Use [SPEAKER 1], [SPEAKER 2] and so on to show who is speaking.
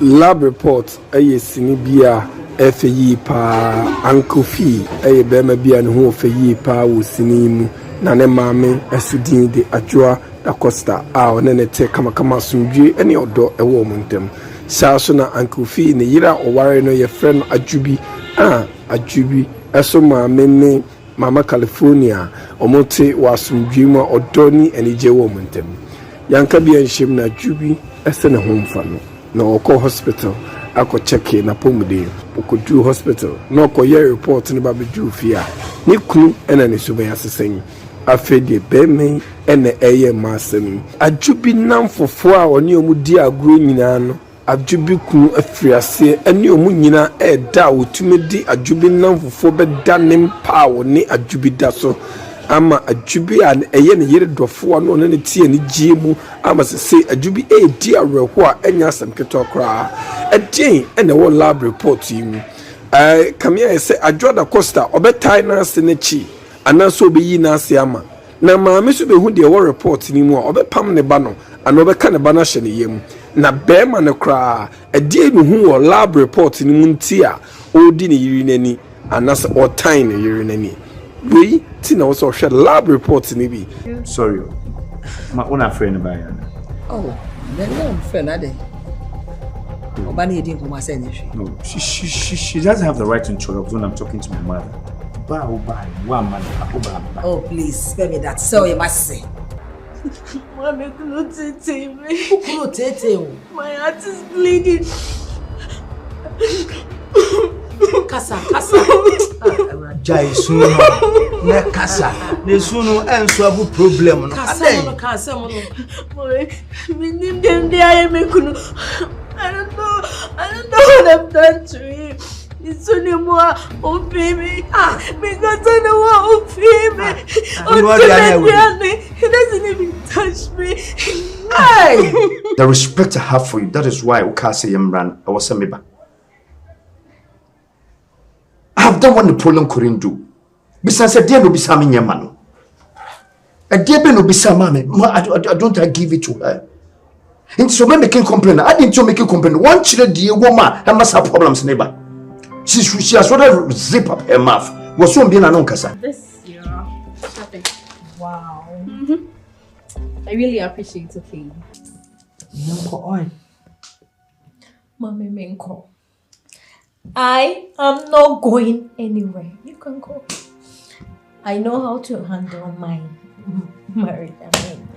[SPEAKER 1] lab report sini bia FAE pa Uncle Fee bema bia ne ho FAE pa wo sini mu na ne maame asudin de Adjoa Dacosta one ne te kama sumdwe ene odo ewo omuntem saa so na Uncle Fee ne yira oware no ye friend Adjubi Adjubi eso maame ne Mama California omote wasumdwe mu odo ni enije wo omuntem yanka bia nhim na Adjubi ese ne ho mfa no na oko hospital ako check na pomode okodu hospital na oko ye report ne ba bedu fia ni kunu ena ne suba yasesen afede bemen ena eye masem Adjubi namfofo a oni omudi agro nyina no Adjubi kunu afriase ene omu nyina eda otumedi Adjubi namfofo beda nem pa woni Adjubi da so ama Adjubi an eye ne yere dofo no ne tie ne giemu ama se Adjubi di awerho a enya asem keto kra edin ene wo lab report yi mu kamia se Adjoa Dacosta obetai na se na chi anaso obeyi na ase ama na maame so behu de wo report ni mu a obepam ne ba no ana obeka ne ba na hye ne yem na bema ne kra edin no hu wo lab report ni mu nti a odi ne yiri nani anaso otai ne yiri nani we tina also share lab report ni bi.
[SPEAKER 2] Sorry, my own friend about you.
[SPEAKER 3] Oh, then no friend ade. Obani didn't come say anything.
[SPEAKER 2] No, she doesn't have the right to interrupt when I'm talking to my mother.
[SPEAKER 3] Oh please, spare me that. So you must say.
[SPEAKER 4] Mommy couldn't take me.
[SPEAKER 3] Who couldn't take you?
[SPEAKER 4] My heart is bleeding.
[SPEAKER 3] Kasa.
[SPEAKER 5] Jai sunu na kasa ne sunu enso abu problem no
[SPEAKER 3] kasa mo
[SPEAKER 4] Mommy, me name them there me kunu. I don't know what I've done to him. It's only more on baby. Because I know what on baby. He doesn't even touch me.
[SPEAKER 5] Hey! The respect I have for you, that is why Ukase Yemran I was a meba. I have done what the problem couldn't do. Besides, a dear no be Sammy Yamano. A dear no be Sammy. I don't give it to her. And so when making complaint, I didn't make a complaint. One child, dear woman, I must have problems, neighbor. She has rather zip up her mouth. Was soon being an uncasa.
[SPEAKER 4] This year, shopping.
[SPEAKER 6] Wow. I really appreciate it.
[SPEAKER 4] Mommy Minko. I am not going anywhere. You can go. I know how to handle my married men.